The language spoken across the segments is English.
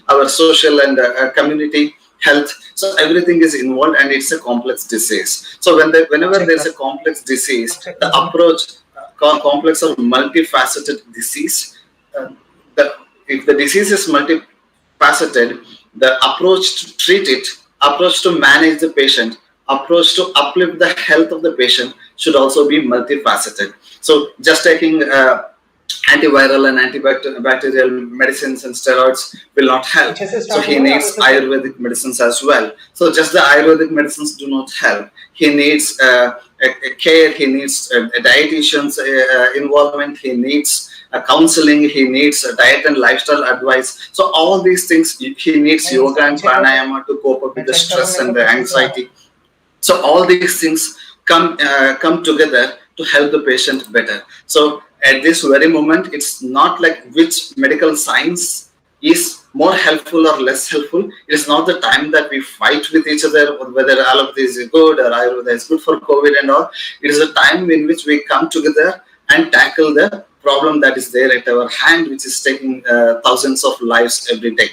our social and community health. So everything is involved, and it's a complex disease. So whenever there's a complex disease, the approach, complex or multifaceted disease, uh, the if the disease is multifaceted, the approach to treat it, approach to manage the patient, approach to uplift the health of the patient should also be multifaceted. So just taking antiviral and antibacterial medicines and steroids will not help. So he needs Ayurvedic medicines as well. So just the Ayurvedic medicines do not help. He needs a care, he needs a dietitian's involvement, he needs counseling, he needs diet and lifestyle advice. So all these things, he needs yoga and pranayama to cope up with the stress and the anxiety. So all these things come together to help the patient better. So at this very moment, it's not like which medical science is more helpful or less helpful. It is not the time that we fight with each other whether allopathy is good or Ayurveda is good for COVID and all. It is a time in which we come together and tackle the problem that is there at our hand, which is taking thousands of lives every day.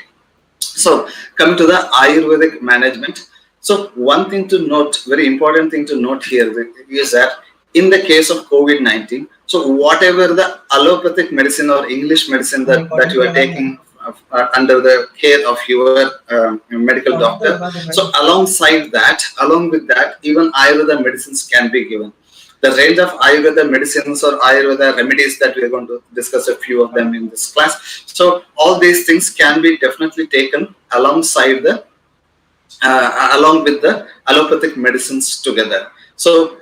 So coming to the Ayurvedic management. So one thing to note, very important thing to note here is that in the case of COVID-19, so whatever the allopathic medicine or English medicine that you are taking under the care of your medical doctor, so along with that, even Ayurveda medicines can be given. The range of Ayurveda medicines or Ayurveda remedies that we are going to discuss a few of them in this class. So all these things can be definitely taken alongside along with the allopathic medicines together. So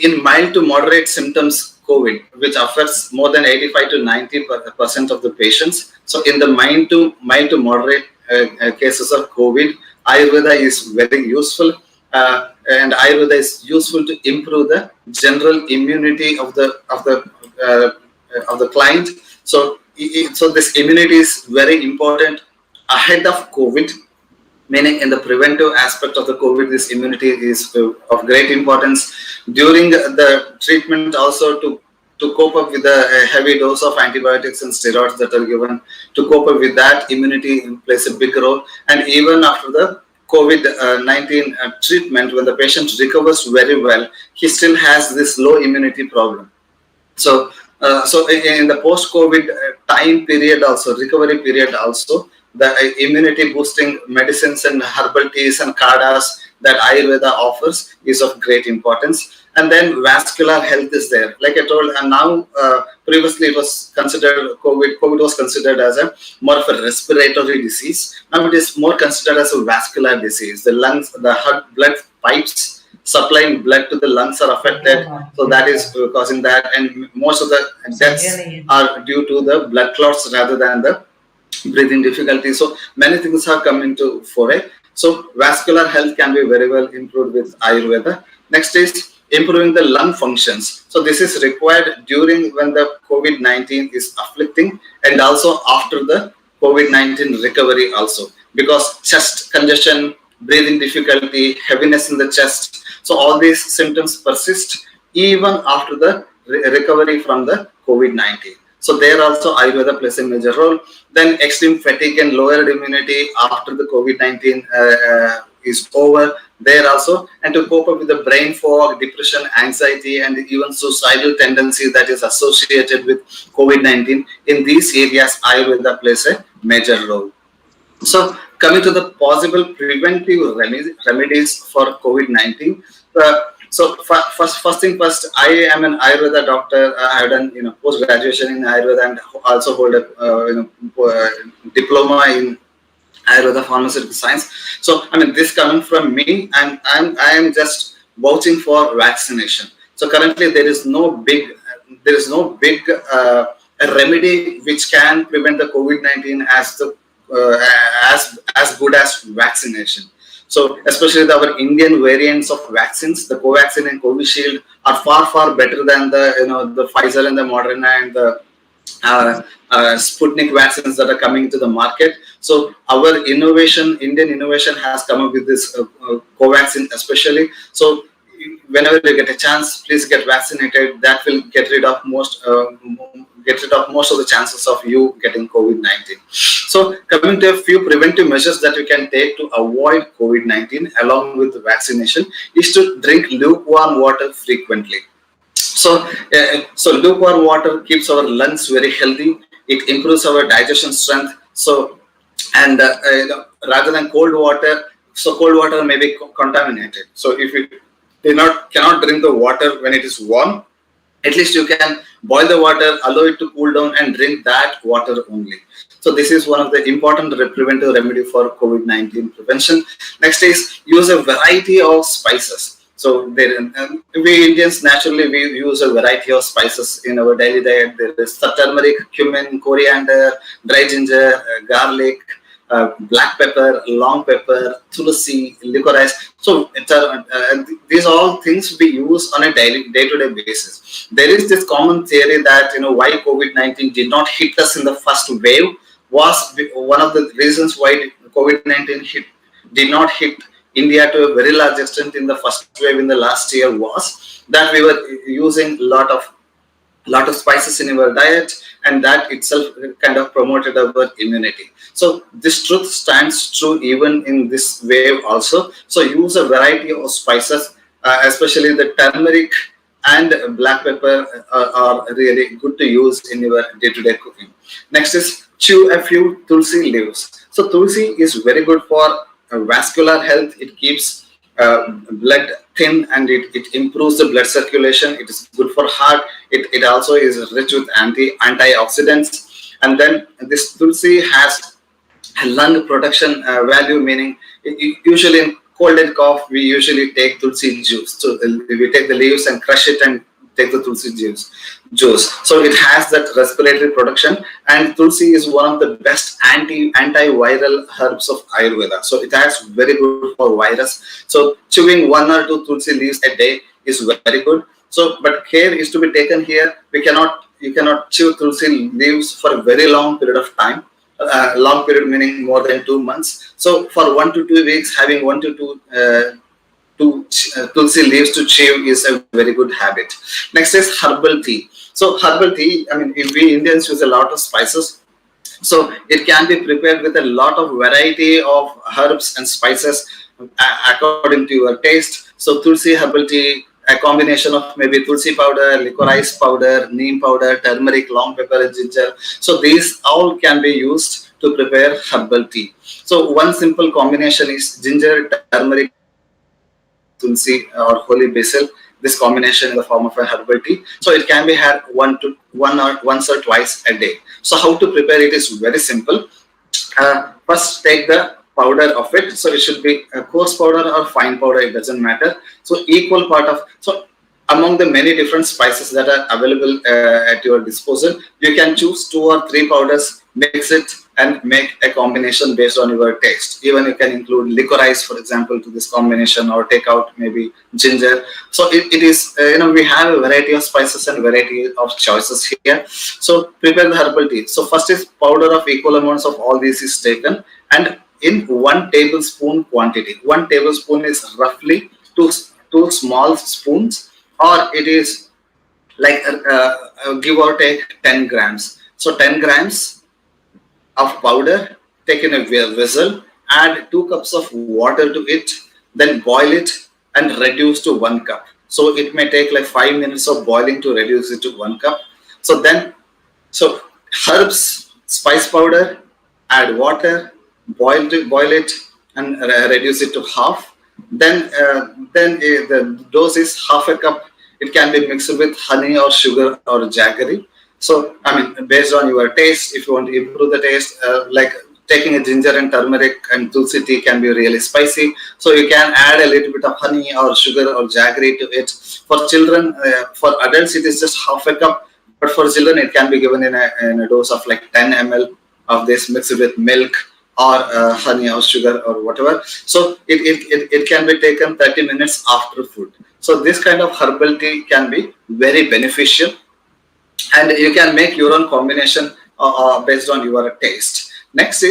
in mild to moderate symptoms COVID, which affects more than 85 to 90% of the patients. So in the mild to moderate cases of COVID, Ayurveda is very useful, and Ayurveda is useful to improve the general immunity of the client. So this immunity is very important ahead of COVID. Meaning in the preventive aspect of the COVID, this immunity is of great importance. During the treatment also to cope up with the heavy dose of antibiotics and steroids that are given, to cope up with that, immunity plays a big role. And even after the COVID-19 treatment, when the patient recovers very well, he still has this low immunity problem. So in the post-COVID time period also, recovery period also, the immunity boosting medicines and herbal teas and kadas that Ayurveda offers is of great importance. And then vascular health is there. Like I told, and now previously it was considered, COVID was considered as a more of a respiratory disease. Now it is more considered as a vascular disease. The lungs, the heart blood pipes supplying blood to the lungs are affected. So that is causing that. And most of the deaths are due to the blood clots rather than the breathing difficulty. So many things have come into foray. So vascular health can be very well improved with Ayurveda. Next is improving the lung functions. So this is required during when the COVID-19 is afflicting, and also after the COVID-19 recovery also, because chest congestion, breathing difficulty, heaviness in the chest. So all these symptoms persist even after the recovery from the COVID-19. So there also Ayurveda plays a major role. Then extreme fatigue and lowered immunity after the COVID-19 is over, there also, and to cope up with the brain fog, depression, anxiety, and even suicidal tendency that is associated with COVID-19. In these areas, Ayurveda plays a major role. So coming to the possible preventive remedies for COVID-19. So first thing first, I am an Ayurveda doctor. I have done post graduation in Ayurveda and also hold a diploma in Ayurveda pharmaceutical science. So I mean, this coming from me, and I am just vouching for vaccination. So currently there is no big remedy which can prevent the COVID-19 as good as vaccination. So especially our Indian variants of vaccines, the Covaxin and Covishield, are far better than the Pfizer and the Moderna and the Sputnik vaccines that are coming to the market. So our Indian innovation has come up with this Covaxin especially. So whenever you get a chance, please get vaccinated. That will get rid of get rid of most of the chances of you getting COVID-19. So coming to a few preventive measures that we can take to avoid COVID-19 along with vaccination is to drink lukewarm water frequently. So lukewarm water keeps our lungs very healthy. It improves our digestion strength. So, and rather than cold water, so cold water may be contaminated. So if you cannot drink the water when it is warm, at least you can boil the water, allow it to cool down, and drink that water only. So this is one of the important preventive remedy for COVID-19 prevention. Next is use a variety of spices. So we Indians naturally we use a variety of spices in our daily diet. There is turmeric, cumin, coriander, dry ginger, garlic, black pepper, long pepper, tulsi, licorice. So these all things we use on a day-to-day basis. There is this common theory that why COVID-19 did not hit us in the first wave was one of the reasons why COVID-19 did not hit India to a very large extent in the first wave in the last year was that we were using lot of spices in our diet, and that itself kind of promoted our immunity. So this truth stands true even in this wave also. So use a variety of spices, especially the turmeric and black pepper are really good to use in your day-to-day cooking. Next is chew a few tulsi leaves. So tulsi is very good for vascular health. It keeps blood thin, and it improves the blood circulation. It is good for heart. It also is rich with antioxidants. And then this tulsi has a lung protection value, meaning usually in cold and cough we usually take tulsi juice. So we take the leaves and crush it and take the tulsi juice. So it has that respiratory protection, and tulsi is one of the best antiviral herbs of Ayurveda. So it has very good for virus. So chewing 1 or 2 tulsi leaves a day is very good. So but care is to be taken here. You cannot chew tulsi leaves for a very long period of time. Long period meaning more than 2 months. So for 1 to 2 weeks, having 1 to 2 tulsi leaves to chew is a very good habit. Next is herbal tea. So herbal tea, I mean, we Indians use a lot of spices. So it can be prepared with a lot of variety of herbs and spices according to your taste. So tulsi herbal tea, a combination of maybe tulsi powder, licorice powder, neem powder, turmeric, long pepper, and ginger. So these all can be used to prepare herbal tea. So one simple combination is ginger, turmeric, tulsi or holy basil. This combination in the form of a herbal tea. So it can be had once or twice a day. So how to prepare it is very simple. First take the powder of it. So it should be a coarse powder or fine powder, it doesn't matter. So equal part of, so among the many different spices that are available at your disposal, you can choose 2 or 3 powders, mix it and make a combination based on your taste. Even you can include licorice, for example, to this combination, or take out maybe ginger. So it is, we have a variety of spices and variety of choices here. So prepare the herbal tea. So first is powder of equal amounts of all these is taken, and in 1 tablespoon quantity. 1 tablespoon is roughly two small spoons, or it is like give or take 10 grams. So 10 grams of powder taken a vessel, add 2 cups of water to it, then boil it and reduce to 1 cup. So it may take like 5 minutes of boiling to reduce it to 1 cup. So herbs, spice powder, add water, boil it and reduce it to half. Then the dose is half a cup. It can be mixed with honey or sugar or jaggery. So, I mean, based on your taste, if you want to improve the taste, like taking a ginger and turmeric and tulsi tea can be really spicy. So you can add a little bit of honey or sugar or jaggery to it. For children, for adults, it is just half a cup. But for children, it can be given in a dose of like 10 ml of this mixed with milk or honey or sugar or whatever. So it can be taken 30 minutes after food. So this kind of herbal tea can be very beneficial, and you can make your own combination based on your taste. Next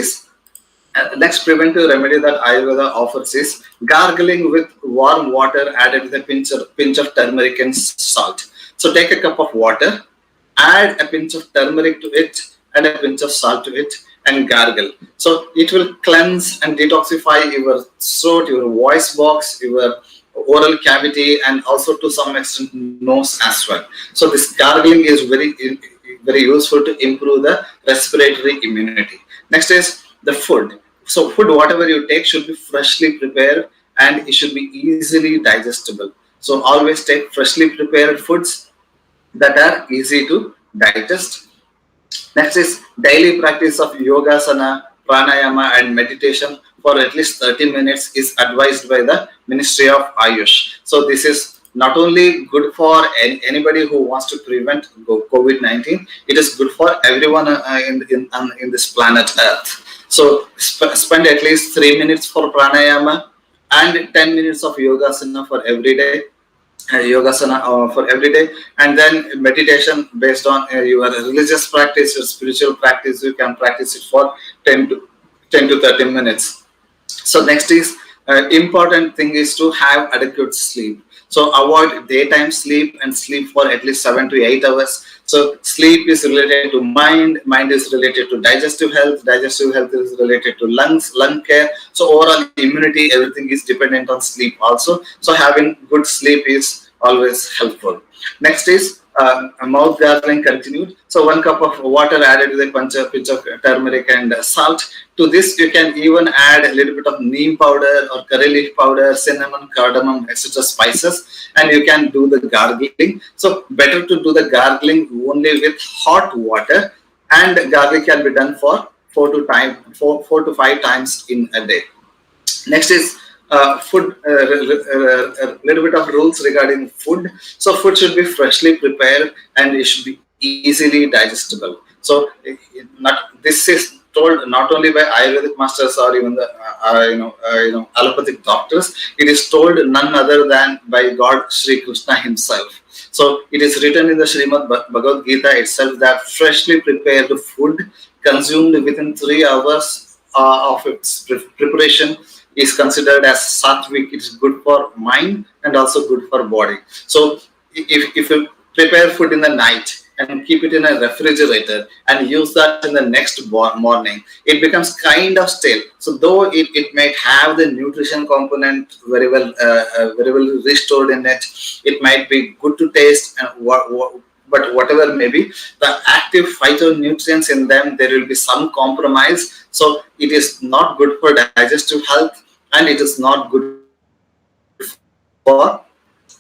preventive remedy that Ayurveda offers is gargling with warm water added with a pinch of turmeric and salt. So take a cup of water, add a pinch of turmeric to it and a pinch of salt to it and gargle. So it will cleanse and detoxify your throat, your voice box, your oral cavity, and also to some extent nose as well. So this gargling is very useful to improve the respiratory immunity. Next is the food. So food, whatever you take, should be freshly prepared and it should be easily digestible. So always take freshly prepared foods that are easy to digest. Next is daily practice of yogasana, pranayama, and meditation for at least 30 minutes is advised by the Ministry of Ayush. So this is not only good for anybody who wants to prevent COVID-19, it is good for everyone in this planet Earth. So spend at least 3 minutes for pranayama and 10 minutes of yogasana for every day, yogasana for every day, and then meditation based on your religious practice, your spiritual practice. You can practice it for 10 to 30 minutes. So next is important thing is to have adequate sleep. So avoid daytime sleep and sleep for at least 7 to 8 hours. So sleep is related to mind is related to digestive health is related to lung care. So overall immunity, everything is dependent on sleep also. So having good sleep is always helpful. Next is mouth gargling continued. So 1 cup of water added with a pinch of turmeric and salt. To this, you can even add a little bit of neem powder or curry leaf powder, cinnamon, cardamom, etc. spices, and you can do the gargling. So better to do the gargling only with hot water, and gargling can be done for 4 to 5 times in a day. Next is food, a little bit of rules regarding food. So food should be freshly prepared and it should be easily digestible. So this is told not only by Ayurvedic masters or even the allopathic doctors. It is told none other than by God Sri Krishna himself. So it is written in the Srimad Bhagavad Gita itself that freshly prepared food consumed within 3 hours of its preparation is considered as sattvic. It is good for mind and also good for body. So if you prepare food in the night and keep it in a refrigerator and use that in the next morning, it becomes kind of stale. So though it might have the nutrition component very well restored in it, it might be good to taste, and but whatever may be the active phytonutrients in them, there will be some compromise. So it is not good for digestive health and it is not good for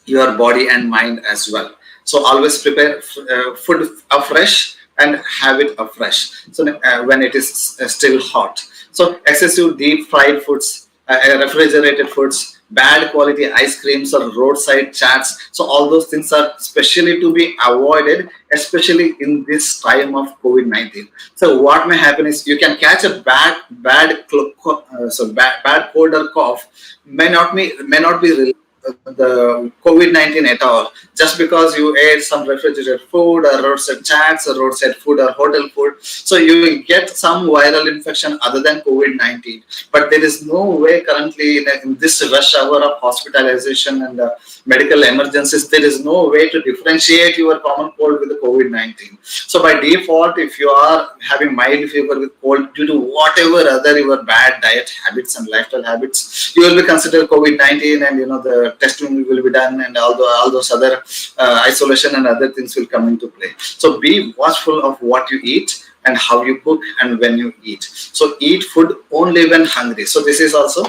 your body and mind as well. So always prepare food afresh and have it afresh. So when it is still hot. So excessive deep fried foods, refrigerated foods, bad quality ice creams or roadside chats. So all those things are specially to be avoided, especially in this time of COVID-19. So what may happen is you can catch a bad cold or cough may not be related the COVID-19 at all, just because you ate some refrigerated food or roadside chats or roadside food or hotel food. So you will get some viral infection other than COVID-19. But there is no way currently in this rush hour of hospitalization and medical emergencies, there is no way to differentiate your common cold with the COVID-19. So by default, if you are having mild fever with cold due to whatever other your bad diet habits and lifestyle habits, you will be considered COVID-19, and the testing will be done, and all those other isolation and other things will come into play. So be watchful of what you eat and how you cook and when you eat. So eat food only when hungry. So this is also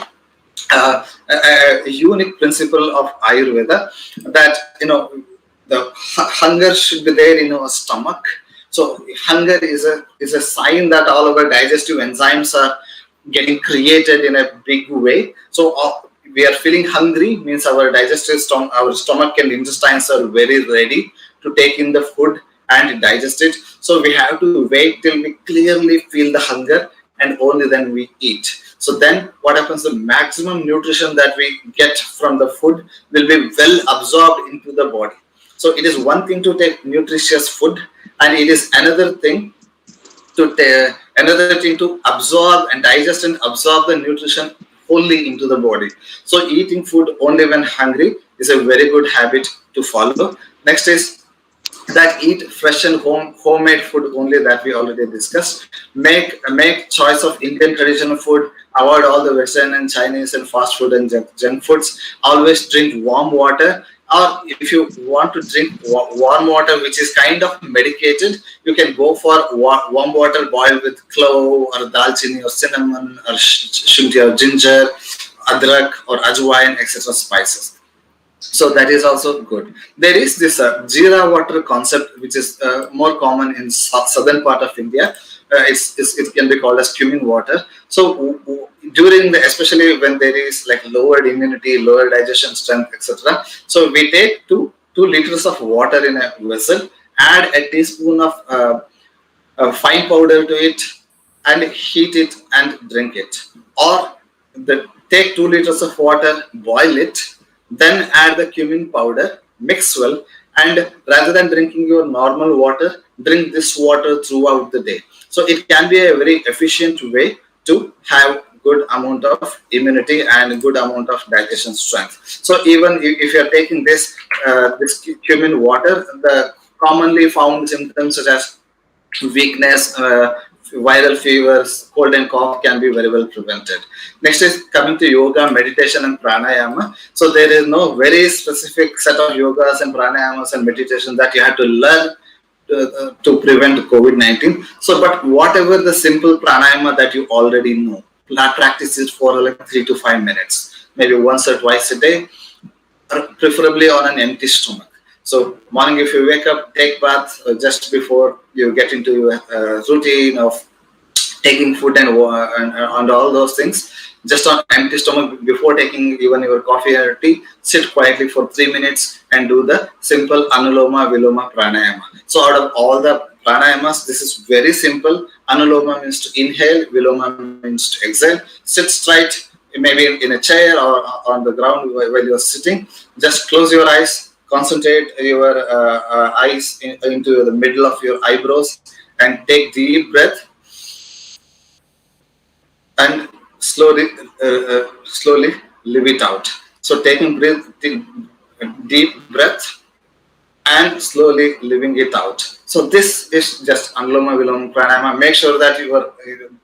a unique principle of Ayurveda, that the hunger should be there in our stomach. So hunger is a sign that all our digestive enzymes are getting created in a big way. So we are feeling hungry means our our stomach and intestines are very ready to take in the food and digest it. So we have to wait till we clearly feel the hunger, and only then we eat. So then what happens, the maximum nutrition that we get from the food will be well absorbed into the body. So it is one thing to take nutritious food, and it is another thing to absorb and digest and absorb the nutrition wholly into the body. So eating food only when hungry is a very good habit to follow. Next is that eat fresh and homemade food only, that we already discussed. Make choice of Indian traditional food. Avoid all the Western and Chinese and fast food and junk foods. Always drink warm water. Or if you want to drink warm water, which is kind of medicated, you can go for warm water boiled with clove or dalchini or cinnamon or shunti or ginger, adrak or ajwain, etc. spices. So that is also good. There is this jeera water concept, which is more common in southern part of India. It can be called as cumin water. So during especially when there is like lowered immunity, lower digestion strength, etc. So we take 2 liters of water in a vessel, add a teaspoon of fine powder to it, and heat it and drink it. Or take 2 liters of water, boil it, then add the cumin powder, mix well, and rather than drinking your normal water, drink this water throughout the day. So it can be a very efficient way to have good amount of immunity and good amount of digestion strength. So even if you are taking this cumin water, the commonly found symptoms such as weakness, viral fevers, cold and cough can be very well prevented. Next is coming to yoga, meditation, and pranayama. So there is no very specific set of yogas and pranayamas and meditation that you have to learn to prevent COVID-19. So, but whatever the simple pranayama that you already know, practice it for like 3 to 5 minutes, maybe once or twice a day, preferably on an empty stomach. So morning, if you wake up, take bath just before you get into your routine of taking food and all those things. Just on empty stomach before taking even your coffee or tea, sit quietly for 3 minutes and do the simple Anuloma Viloma Pranayama. So out of all the pranayamas, this is very simple. Anuloma means to inhale, Viloma means to exhale. Sit straight, maybe in a chair or on the ground while you're sitting. Just close your eyes, concentrate your eyes into the middle of your eyebrows, and take deep breath, and slowly leave it out. So taking deep breath and slowly leaving it out. So this is just Anuloma Viloma Pranayama. Make sure that your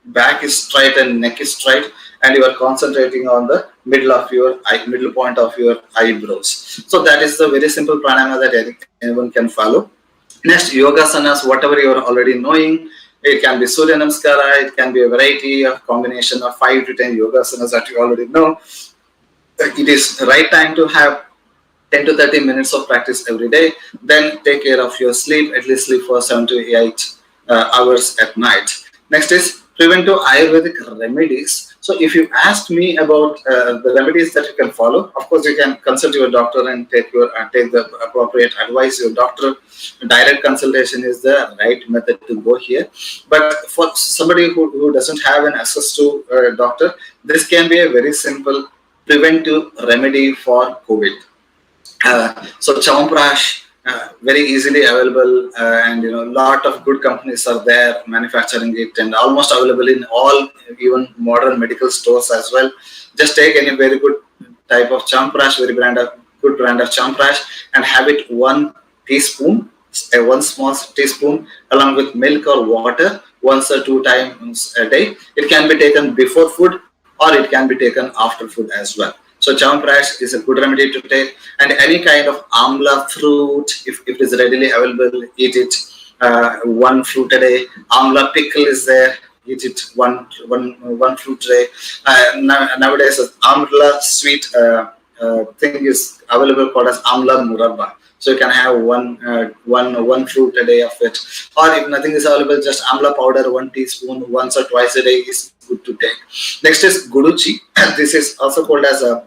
back is straight and neck is straight, and you are concentrating on the middle point of your eyebrows. So that is the very simple pranayama that anyone can follow. Next, Yogasanas, whatever you are already knowing. It can be Surya Namaskara, it can be a variety of combination of 5 to 10 Yogasanas that you already know. It is right time to have 10 to 30 minutes of practice every day. Then take care of your sleep, at least sleep for 7 to 8 hours at night. Next is preventive Ayurvedic remedies. So if you ask me about the remedies that you can follow, of course you can consult your doctor and take the appropriate advice. Your doctor, direct consultation is the right method to go here. But for somebody who doesn't have an access to a doctor, this can be a very simple preventive remedy for COVID. So Chyawanprash, very easily available, and lot of good companies are there manufacturing it, and almost available in all even modern medical stores as well. Just take any very good type of Chyawanprash, good brand of Chyawanprash, and have it 1 teaspoon, one small teaspoon, along with milk or water, once or 2 times a day. It can be taken before food, or it can be taken after food as well. So Chyawanprash is a good remedy to take, and any kind of amla fruit, if it is readily available, eat it 1 fruit a day. Amla pickle is there, eat it one fruit a day. Nowadays, amla sweet thing is available called as amla murabba. So you can have one fruit a day of it. Or if nothing is available, just amla powder 1 teaspoon once or twice a day is good to take. Next is guduchi. This is also called as a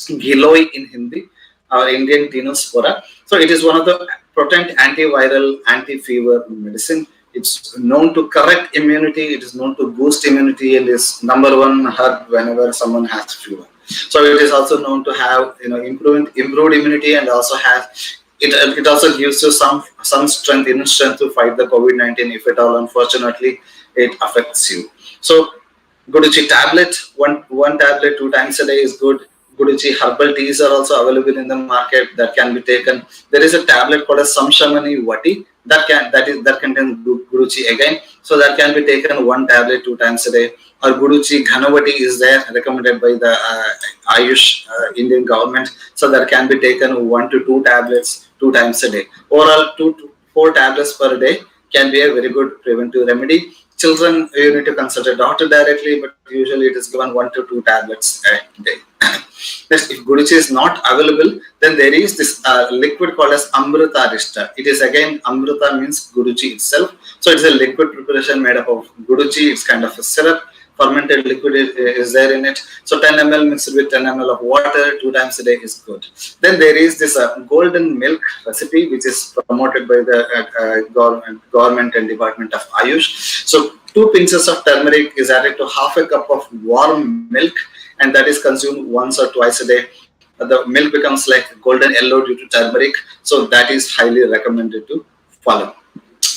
Giloi in Hindi, or Indian Tinospora. So it is one of the potent antiviral, anti-fever medicine. It's known to correct immunity. It is known to boost immunity, and is number 1 herb whenever someone has fever. So it is also known to have improved immunity, and also has it also gives you some strength, inner strength to fight the COVID-19 if at all unfortunately it affects you. So guduchi tablet, one tablet 2 times a day is good. Guduchi herbal teas are also available in the market that can be taken. There is a tablet called as Samshamani Vati that contains Guduchi again. So that can be taken one tablet 2 times a day. Or Guduchi Ghanavati is there, recommended by the Ayush Indian government. So that can be taken 1 to 2 tablets 2 times a day. Overall, 2 to 4 tablets per day can be a very good preventive remedy. Children, you need to consult a doctor directly, but usually it is given 1 to 2 tablets a day. Next, if Guduchi is not available, then there is this liquid called as Amrita Rishta. It is again, Amrita means Guduchi itself. So it's a liquid preparation made up of Guduchi. It's kind of a syrup. Fermented liquid is there in it. So 10 ml mixed with 10 ml of water 2 times a day is good. Then there is this golden milk recipe, which is promoted by the government and Department of Ayush. So 2 pinches of turmeric is added to half a cup of warm milk, and that is consumed once or twice a day. The milk becomes like golden yellow due to turmeric. So that is highly recommended to follow.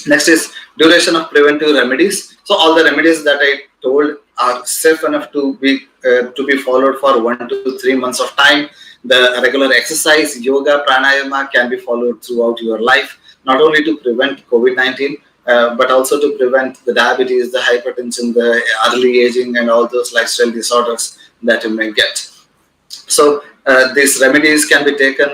Next is duration of preventive remedies. So all the remedies that I told are safe enough to be followed for 1 to 3 months of time. The regular exercise, yoga, pranayama can be followed throughout your life, not only to prevent COVID-19, but also to prevent the diabetes, the hypertension, the early aging, and all those lifestyle disorders that you may get. So these remedies can be taken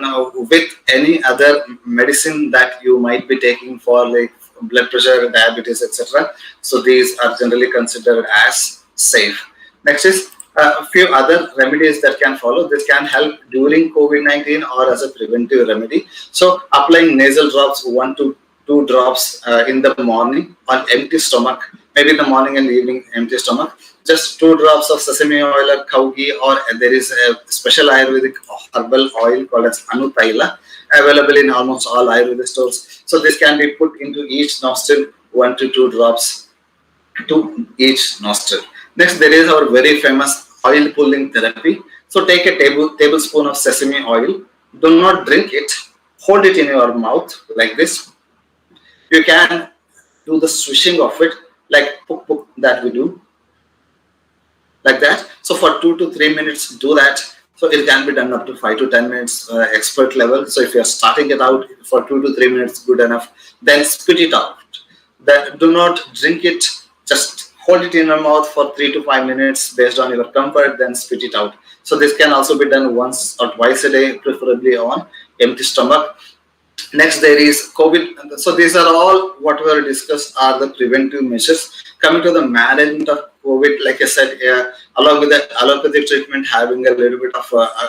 with any other medicine that you might be taking for like blood pressure, diabetes, etc. So these are generally considered as safe. Next is a few other remedies that can follow. This can help during COVID-19 or as a preventive remedy. So applying nasal drops, 1 to 2 drops in the morning on empty stomach, maybe in the morning and evening, empty stomach. Just 2 drops of sesame oil or cow ghee, or there is a special Ayurvedic herbal oil called as Anutaila, available in almost all Ayurvedic stores. So this can be put into each nostril, 1 to 2 drops to each nostril. Next, there is our very famous oil pulling therapy. So take a tablespoon of sesame oil. Do not drink it. Hold it in your mouth like this. You can do the swishing of it, like poke, poke, that we do, like that. So for 2 to 3 minutes, do that. So it can be done up to 5 to 10 minutes, expert level. So if you're starting it out for 2 to 3 minutes, good enough. Then spit it out. Then do not drink it. Just hold it in your mouth for 3 to 5 minutes based on your comfort. Then spit it out. So this can also be done once or twice a day, preferably on empty stomach. Next, there is COVID. So these are all what we have discussed are the preventive measures. Coming to the management of COVID, like I said, along with the allopathic treatment, having a little bit of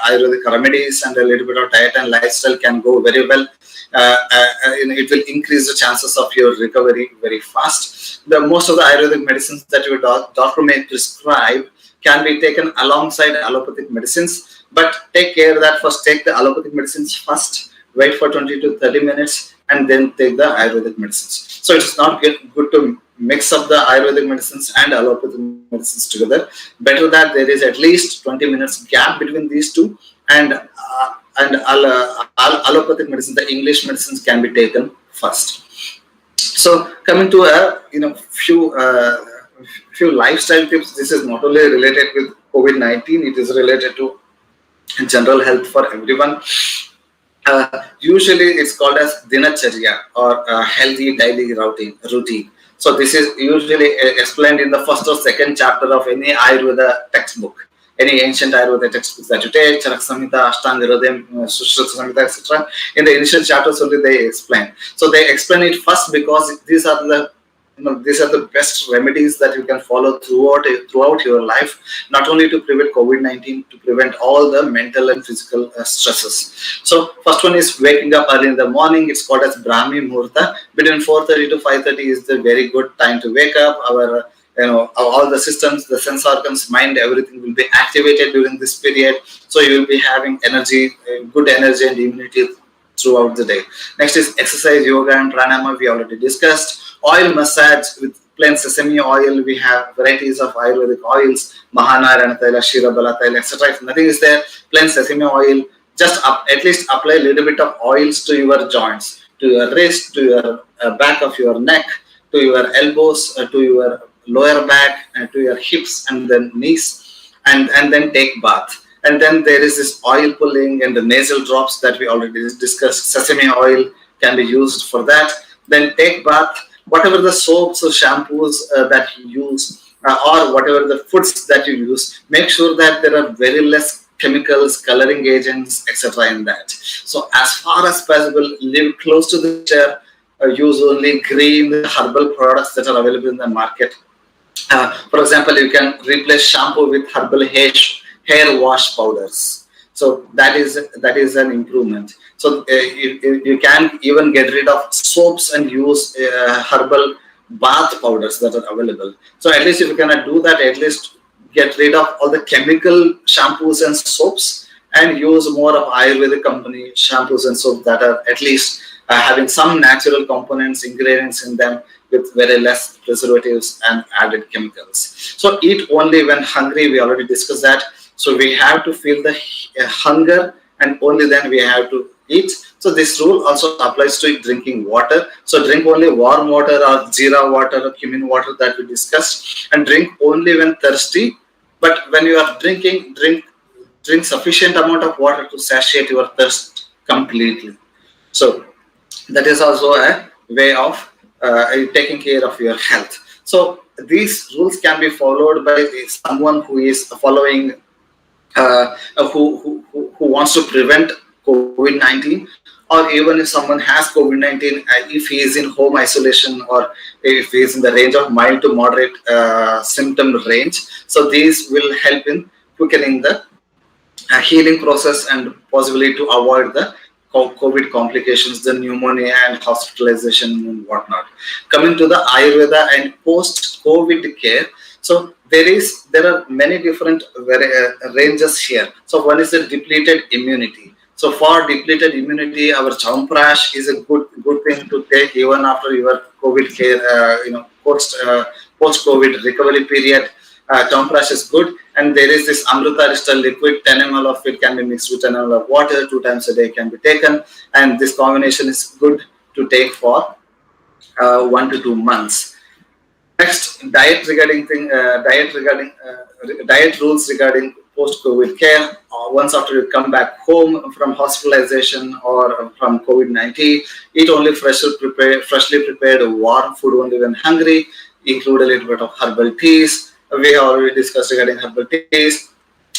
Ayurvedic remedies and a little bit of diet and lifestyle can go very well. It will increase the chances of your recovery very fast. Most of the Ayurvedic medicines that your doctor may prescribe can be taken alongside allopathic medicines, but take care that first take the allopathic medicines first. Wait for 20 to 30 minutes and then take the Ayurvedic medicines. So it's not good to mix up the Ayurvedic medicines and allopathic medicines together. Better that there is at least 20 minutes gap between these two, and allopathic medicine, the English medicines, can be taken first. So coming to a few lifestyle tips. This is not only related with COVID-19; it is related to general health for everyone. Usually it's called as dinacharya, or healthy daily routine. So this is usually explained in the first or second chapter of any Ayurveda textbook, any ancient Ayurveda textbooks that you take, Charak Samhita, Ashtanga Hridayam, Sushruta Samhita, etc. In the initial chapters only they explain. So they explain it first because these are the best remedies that you can follow throughout your life, not only to prevent COVID-19, to prevent all the mental and physical stresses. So first one is waking up early in the morning. It's called as Brahmi Muhurta. Between 4:30 to 5:30 is the very good time to wake up. All the systems, the sense organs, mind, everything will be activated during this period. So you will be having energy, good energy and immunity throughout the day. Next is exercise, yoga and pranayama. We already discussed. Oil massage with plain sesame oil. We have varieties of Ayurvedic oils, Mahanarayana Taila, Shirabala Taila, etc. If nothing is there, plain sesame oil. Just at least apply a little bit of oils to your joints, to your wrist, to your back of your neck, to your elbows, to your lower back, and to your hips and then knees, and then take bath. And then there is this oil pulling and the nasal drops that we already discussed. Sesame oil can be used for that. Then take bath, whatever the soaps or shampoos that you use, or whatever the foods that you use, make sure that there are very less chemicals, coloring agents, etc. in that. So as far as possible, live close to the nature, use only green herbal products that are available in the market. For example, you can replace shampoo with herbal hair wash powders. So that is an improvement. So you can even get rid of soaps and use herbal bath powders that are available. So at least if you cannot do that, at least get rid of all the chemical shampoos and soaps and use more of Ayurvedic company shampoos and soap that are at least having some natural components, ingredients in them with very less preservatives and added chemicals. So eat only when hungry. We already discussed that. So we have to feel the hunger and only then we have to eat. So this rule also applies to drinking water. So drink only warm water or jeera water or cumin water that we discussed, and drink only when thirsty. But when you are drinking, drink sufficient amount of water to satiate your thirst completely. So that is also a way of taking care of your health. So these rules can be followed by someone who is following, who wants to prevent COVID-19, or even if someone has COVID-19, if he is in home isolation or if he is in the range of mild to moderate symptom range. So these will help in quickening the healing process and possibly to avoid the COVID complications, the pneumonia and hospitalization and whatnot. Coming to the Ayurveda and post-COVID care, so there are many different ranges here. So one is the depleted immunity. So for depleted immunity, our Chawanprash is a good thing to take even after your COVID care, post COVID recovery period. Chawanprash is good, and there is this Amrita Ristal liquid. 10 ml of it can be mixed with 10 ml of water. 2 times a day can be taken, and this combination is good to take for 1 to 2 months. Next, diet rules regarding post-COVID care. Once after you come back home from hospitalization or from COVID-19, eat only freshly prepared warm food only when hungry. Include a little bit of herbal teas. We have already discussed regarding herbal teas.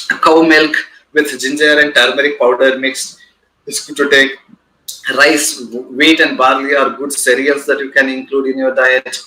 Cow milk with ginger and turmeric powder mixed is good to take. Rice, wheat and barley are good cereals that you can include in your diet.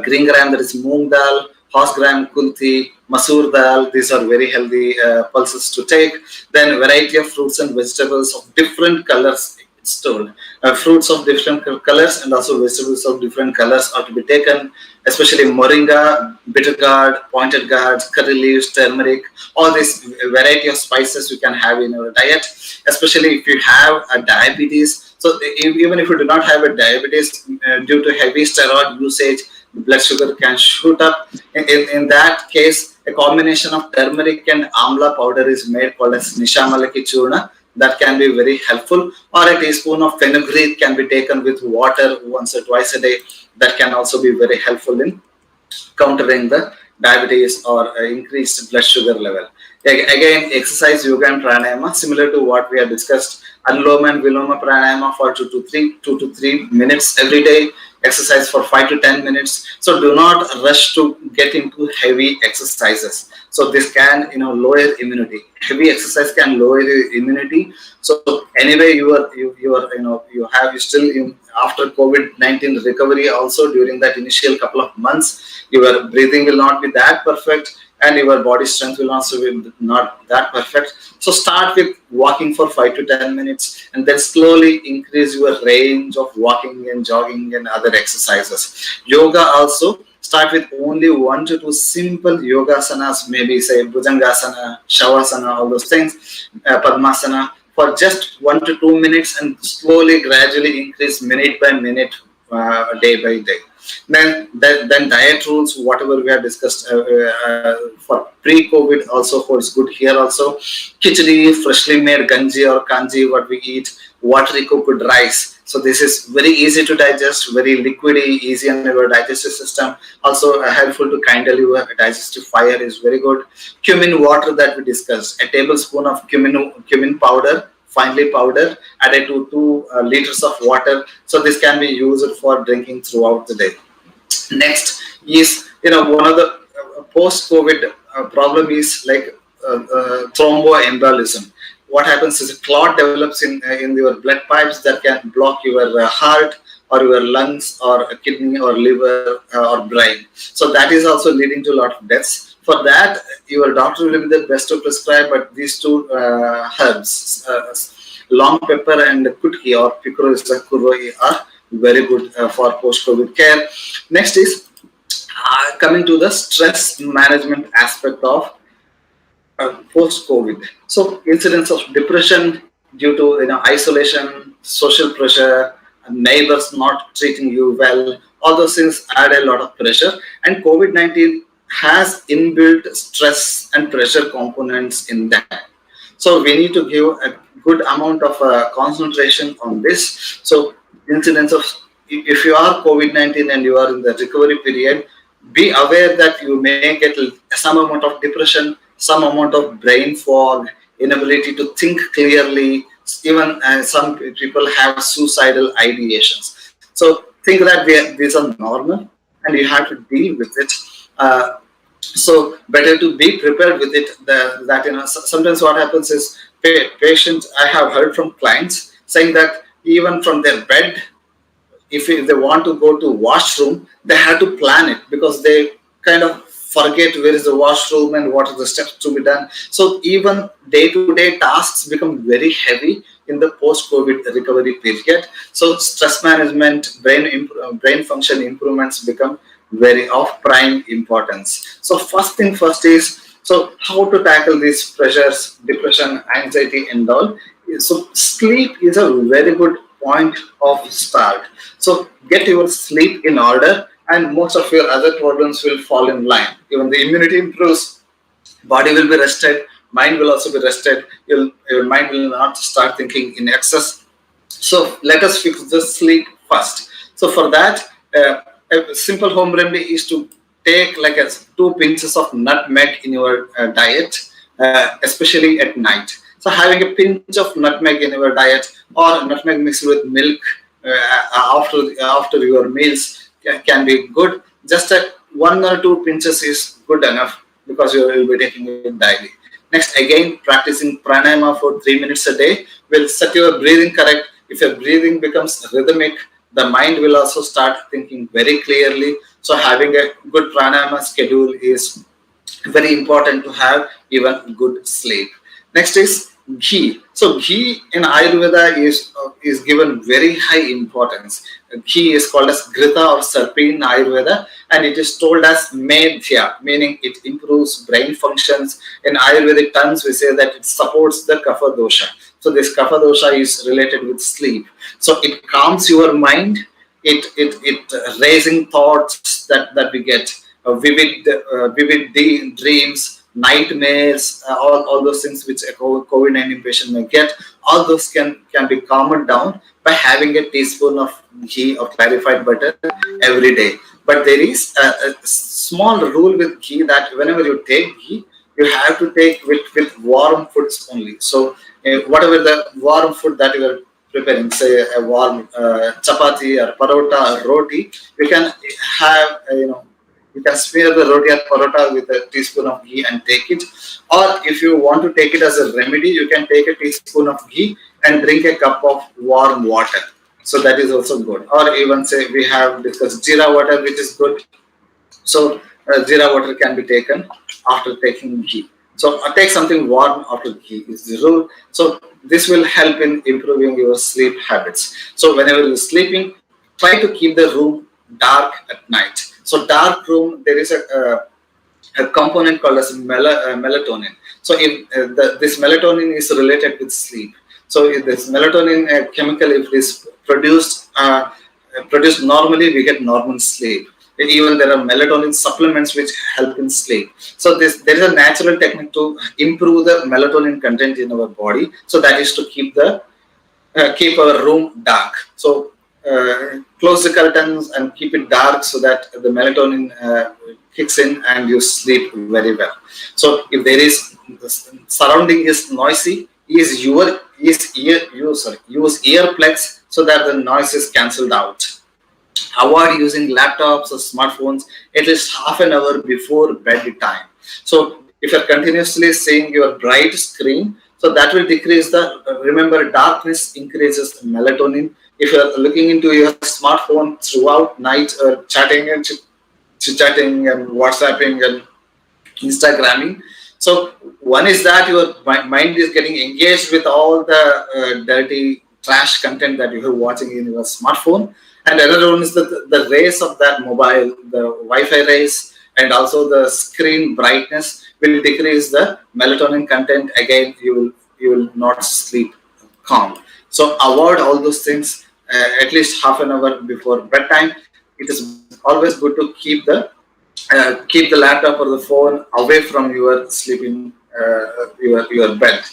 Green gram, that is moong dal, horse gram, kulthi, masoor dal. These are very healthy pulses to take. Then variety of fruits and vegetables of different colors. It's told fruits of different colors and also vegetables of different colors are to be taken, especially moringa, bitter gourd, pointed gourds, curry leaves, turmeric. All this variety of spices you can have in your diet, especially if you have a diabetes. So even if you do not have a diabetes, due to heavy steroid usage, the blood sugar can shoot up. In that case, a combination of turmeric and amla powder is made called as nishamalaki churna. That can be very helpful, or a teaspoon of fenugreek can be taken with water once or twice a day. That can also be very helpful in countering the diabetes or increased blood sugar level. Again, exercise, yoga and pranayama, similar to what we have discussed. Anuloma and Viloma pranayama for 2 to 3 minutes every day. Exercise for 5 to 10 minutes. So do not rush to get into heavy exercises. So this can, lower immunity. Heavy exercise can lower your immunity. So anyway, you still after COVID-19 recovery also during that initial couple of months, your breathing will not be that perfect and your body strength will also be not that perfect. So start with walking for 5 to 10 minutes and then slowly increase your range of walking and jogging and other exercises. Yoga also, start with only 1 to 2 simple yogasanas, maybe say Bhujangasana, Shavasana, all those things, Padmasana, for just 1 to 2 minutes and slowly, gradually increase minute by minute, day by day. Then diet rules, whatever we have discussed for pre-COVID also holds good here also. Khichdi, freshly made ganji or kanji, what we eat, watery cooked rice. So this is very easy to digest, very liquidy, easy on your digestive system. Also helpful to kindle your digestive fire is very good. Cumin water that we discussed, a tablespoon of cumin powder, finely powdered, added to 2 liters of water. So this can be used for drinking throughout the day. Next is, one of the post-COVID problem is like thromboembolism. What happens is a clot develops in your blood pipes that can block your heart or your lungs or a kidney or liver or brain. So that is also leading to a lot of deaths. For that, your doctor will be the best to prescribe, but these two herbs, long pepper and kutki or picoris kuroi, are very good for post-COVID care. Next is coming to the stress management aspect of post-COVID. So incidents of depression due to isolation, social pressure, neighbors not treating you well, all those things add a lot of pressure. And COVID-19 has inbuilt stress and pressure components in that. So we need to give a good amount of concentration on this. So incidents of, if you are COVID-19 and you are in the recovery period, be aware that you may get some amount of depression, some amount of brain fog, inability to think clearly. Even some people have suicidal ideations. So think that these are normal and you have to deal with it. So better to be prepared with it. Sometimes what happens is patients, I have heard from clients saying that even from their bed, if they want to go to washroom, they have to plan it because they kind of forget where is the washroom and what are the steps to be done. So even day-to-day tasks become very heavy in the post-COVID recovery period. So stress management, brain function improvements become very of prime importance. So first thing first is, so how to tackle these pressures, depression, anxiety and all. So sleep is a very good point of start. So get your sleep in order and most of your other problems will fall in line. Even the immunity improves, body will be rested, mind will also be rested, your mind will not start thinking in excess. So let us fix the sleep first. So for that, a simple home remedy is to take like 2 pinches of nutmeg in your diet, especially at night. So having a pinch of nutmeg in your diet or nutmeg mixed with milk after your meals can be good. Just 1 or 2 pinches is good enough because you will be taking it daily. Next, again, practicing pranayama for 3 minutes a day will set your breathing correct. If your breathing becomes rhythmic, the mind will also start thinking very clearly. So having a good pranayama schedule is very important to have even good sleep. Next is ghee. So ghee in Ayurveda is given very high importance. Ghee is called as Grita or Sarpi in Ayurveda, and it is told as Medhya, meaning it improves brain functions. In Ayurvedic terms, we say that it supports the Kapha dosha. So this Kapha dosha is related with sleep. So it calms your mind. It raising thoughts that we get, vivid dreams, nightmares, all those things which a COVID-19 patient may get, all those can be calmed down by having a teaspoon of ghee or clarified butter every day. But there is a small rule with ghee that whenever you take ghee, you have to take with warm foods only. So whatever the warm food that you are preparing, say a warm chapati or parota or roti, you can have you can smear the roti or parota with a teaspoon of ghee and take it. Or if you want to take it as a remedy, you can take a teaspoon of ghee and drink a cup of warm water. So that is also good. Or even say we have discussed jeera water, which is good. So jeera water can be taken after taking ghee. So take something warm after ghee is the rule. So this will help in improving your sleep habits. So whenever you're sleeping, try to keep the room dark at night. So dark room, there is a component called as melatonin. So if this melatonin is related with sleep. So if this melatonin chemical, if it is produced normally, we get normal sleep. Even there are melatonin supplements which help in sleep. So there is a natural technique to improve the melatonin content in our body. So that is to keep the keep our room dark. So close the curtains and keep it dark so that the melatonin kicks in and you sleep very well. So if there is surrounding is noisy, use earplugs so that the noise is cancelled out. Avoid using laptops or smartphones at least half an hour before bedtime. So if you're continuously seeing your bright screen, so that will decrease the, remember, darkness increases melatonin. If you're looking into your smartphone throughout night or chatting and chit-chatting and WhatsApping and Instagramming. So one is that your mind is getting engaged with all the dirty trash content that you are watching in your smartphone, and another one is the rays of that mobile, the Wi-Fi rays, and also the screen brightness will decrease the melatonin content. Again, you will not sleep calm. So avoid all those things at least half an hour before bedtime. It is always good to keep the laptop or the phone away from your sleeping your bed.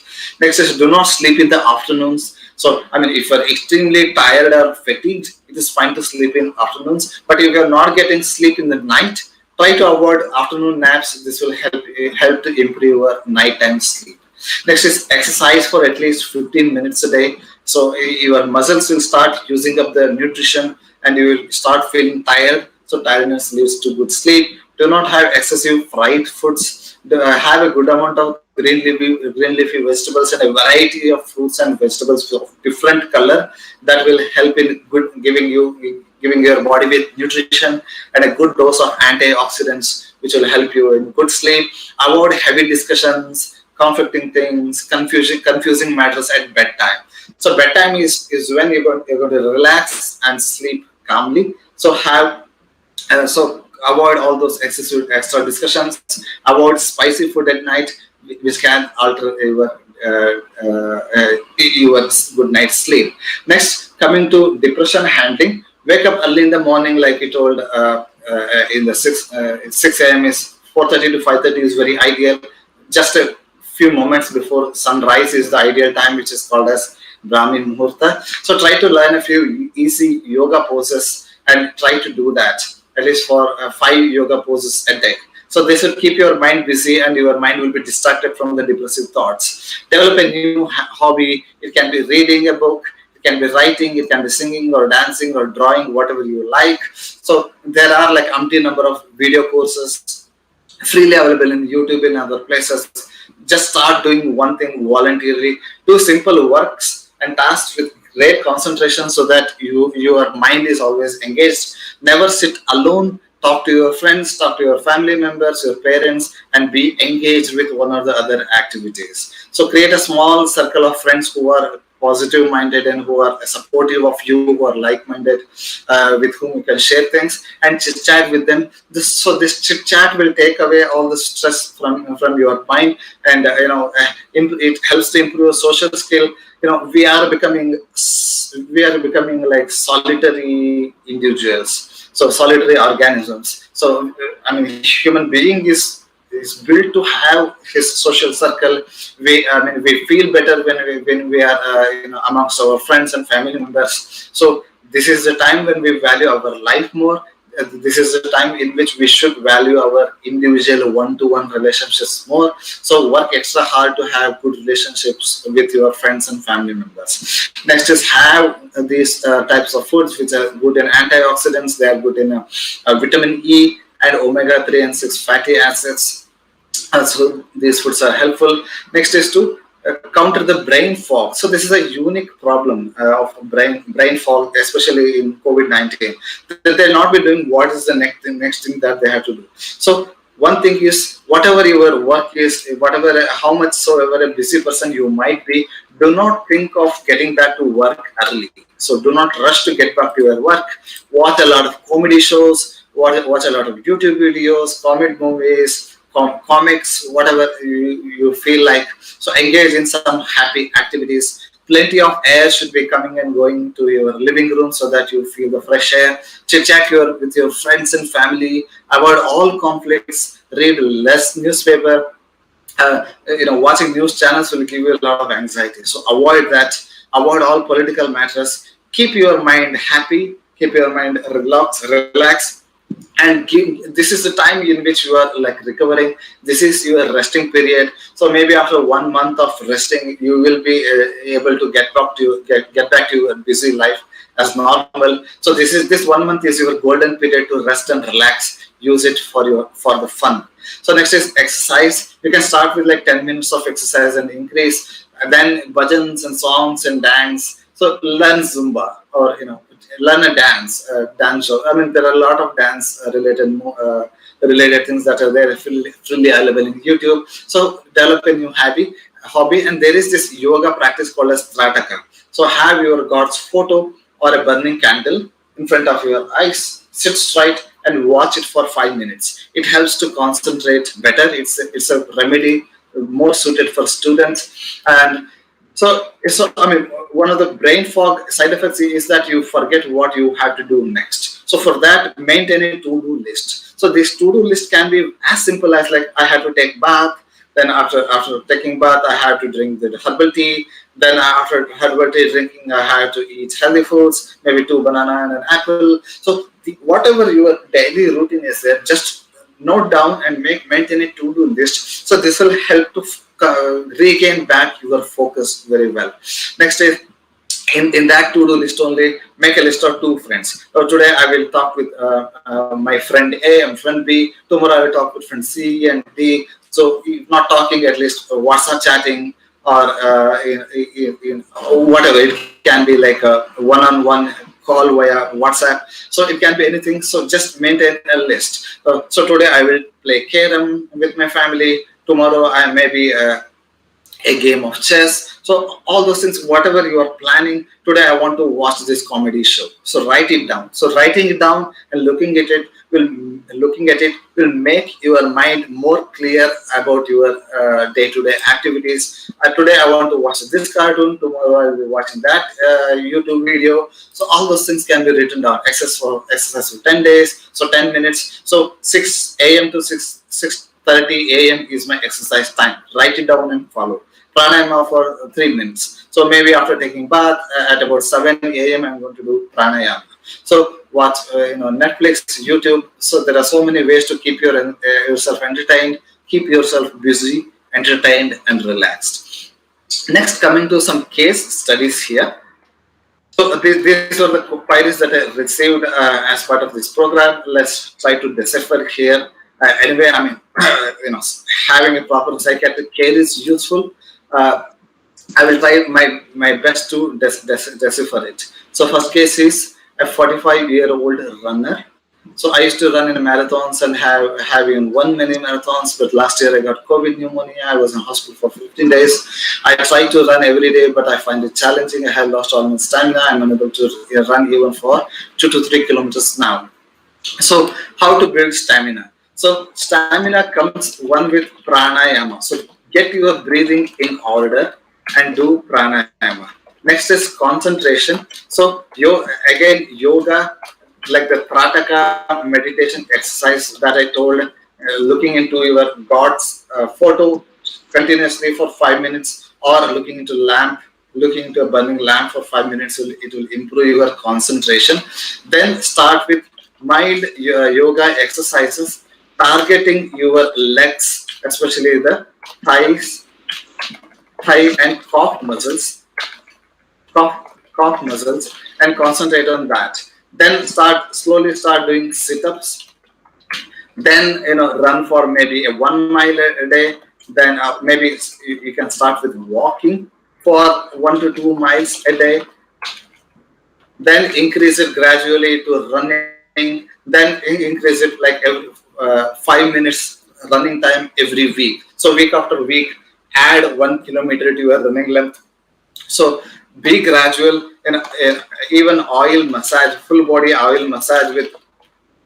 Next is do not sleep in the afternoons. So I mean, if you're extremely tired or fatigued, it is fine to sleep in afternoons. But if you're not getting sleep in the night, try to avoid afternoon naps. This will help to improve your nighttime sleep. Next is exercise for at least 15 minutes a day. So your muscles will start using up the nutrition and you will start feeling tired. So tiredness leads to good sleep. Do not have excessive fried foods. Have a good amount of green leafy vegetables and a variety of fruits and vegetables of different color. That will help in good giving your body with nutrition and a good dose of antioxidants, which will help you in good sleep. Avoid heavy discussions, conflicting things, confusing matters at bedtime. So bedtime is when you're going to relax and sleep calmly. So avoid all those excessive extra discussions. Avoid spicy food at night, which can alter your good night's sleep. Next, coming to depression handling. Wake up early in the morning, like you told. In the 6 a.m. is 4:30 to 5:30 is very ideal. Just a few moments before sunrise is the ideal time, which is called as Brahmi Muhurta. So try to learn a few easy yoga poses and try to do that at least for 5 yoga poses a day. So this will keep your mind busy and your mind will be distracted from the depressive thoughts. Develop a new hobby. It can be reading a book, it can be writing, it can be singing or dancing or drawing, whatever you like. So there are like umpteen number of video courses freely available in YouTube and other places. Just start doing one thing voluntarily. Do simple works and tasks with great concentration so that your mind is always engaged. Never sit alone. Talk to your friends, talk to your family members, your parents, and be engaged with one or the other activities. So create a small circle of friends who are positive minded and who are supportive of you, who are like minded, with whom you can share things and chit chat with them. This chit chat will take away all the stress from your mind, and it helps to improve social skill. We are becoming like solitary individuals, so solitary organisms. So I mean, human being is built to have his social circle. We feel better when we are amongst our friends and family members. So this is the time when we value our life more. This is the time in which we should value our individual one-to-one relationships more. So work extra hard to have good relationships with your friends and family members. Next is have these types of foods which are good in antioxidants. They are good in vitamin E and omega-3 and 6 fatty acids. So these foods are helpful. Next is to counter the brain fog. So this is a unique problem of brain fog, especially in COVID-19. They'll not be doing what is the next thing that they have to do. So one thing is, whatever your work is, how much so ever a busy person you might be, do not think of getting back to work early. So do not rush to get back to your work. Watch a lot of comedy shows, watch a lot of YouTube videos, comic movies, comics, whatever you feel like. So engage in some happy activities. Plenty of air should be coming and going to your living room so that you feel the fresh air. Chit chat with your friends and family. Avoid all conflicts. Read less newspaper. Watching news channels will give you a lot of anxiety. So avoid that. avoid all political matters, keep your mind happy, keep your mind relaxed, and this is the time in which you are like recovering. This is your resting period. So maybe after 1 month of resting, you will be able to get back to your busy life as normal. So this 1 month is your golden period to rest and relax. Use it for the fun. So next is exercise. You can start with like 10 minutes of exercise and increase, and then bhajans and songs and dance. So learn Zumba, or learn a dance show. I mean, there are a lot of dance related things that are there freely available in YouTube. So develop a new hobby, and there is this yoga practice called as Trataka. So have your god's photo or a burning candle in front of your eyes. Sit straight and watch it for 5 minutes. It helps to concentrate better. It's a remedy more suited for students. And so I mean, one of the brain fog side effects is that you forget what you have to do next. So for that, maintain a to-do list. So this to-do list can be as simple as like, I have to take bath. Then after taking bath, I have to drink the herbal tea. Then after herbal tea drinking, I have to eat healthy foods, maybe 2 banana and an apple. So whatever your daily routine is there, just note down and maintain a to-do list. So this will help to regain back your focus very well. Next is, in that to-do list only, make a list of 2 friends. So today I will talk with my friend A and friend B. Tomorrow I will talk with friend C and D. So if not talking, at least WhatsApp chatting, or in whatever. It can be like a one-on-one call via WhatsApp. So it can be anything. So just maintain a list. So today I will play Carom with my family. Tomorrow I maybe a game of chess. So all those things, whatever you are planning, today I want to watch this comedy show. So write it down. So writing it down and looking at it will make your mind more clear about your day-to-day activities. Today I want to watch this cartoon. Tomorrow I will be watching that YouTube video. So all those things can be written down. Exercise for 10 days. So 10 minutes. So 6 a.m. to 6:30 a.m. is my exercise time. Write it down and follow. Pranayama for 3 minutes. So maybe after taking bath at about 7 a.m. I'm going to do pranayama. So watch Netflix, YouTube. So there are so many ways to keep yourself entertained, keep yourself busy, entertained, and relaxed. Next, coming to some case studies here. So these are the queries that I received as part of this program. Let's try to decipher here. Anyway, I mean, having a proper psychiatric care is useful. I will try my best to decipher it. So first case is a 45-year-old runner. So I used to run in marathons and have even won many marathons, but last year I got COVID pneumonia. I was in hospital for 15 days. I try to run every day, but I find it challenging. I have lost all my stamina. I'm unable to run even for 2 to 3 kilometers now. So how to build stamina? So stamina comes one with pranayama. So get your breathing in order and do pranayama. Next is concentration. So yoga, like the Prataka meditation exercise that I told, looking into your God's photo continuously for 5 minutes, or looking into a burning lamp for 5 minutes, it will improve your concentration. Then start with mild yoga exercises targeting your legs, especially the thigh and calf muscles, and concentrate on that. Then slowly start doing sit-ups. Then run for maybe a 1 mile a day. Then maybe you can start with walking for 1 to 2 miles a day. Then increase it gradually to running. Then increase it like every 5 minutes running time every week. So week after week, add 1 kilometer to your running length. So be gradual. Even oil massage, full body oil massage with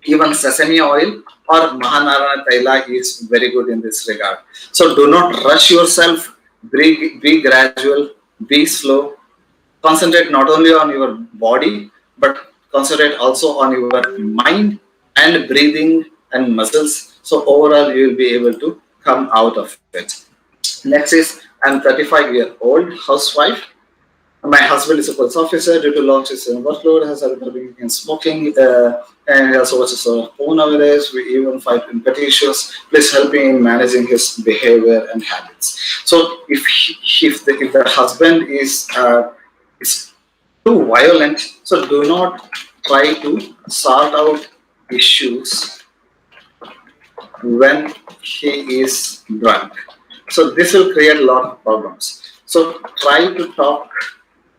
even sesame oil or Mahanarana Taila is very good in this regard. So do not rush yourself. Be gradual. Be slow. Concentrate not only on your body, but concentrate also on your mind and breathing and muscles. So overall, you will be able to come out of it. Next is, I'm 35-year-old housewife. My husband is a police officer. Due to long workload, has started drinking and smoking, and he also watches porn nowadays. We even fight in pet issues. Please help me in managing his behavior and habits. So if the husband is too violent, so do not try to sort out issues when he is drunk. So this will create a lot of problems. So try to talk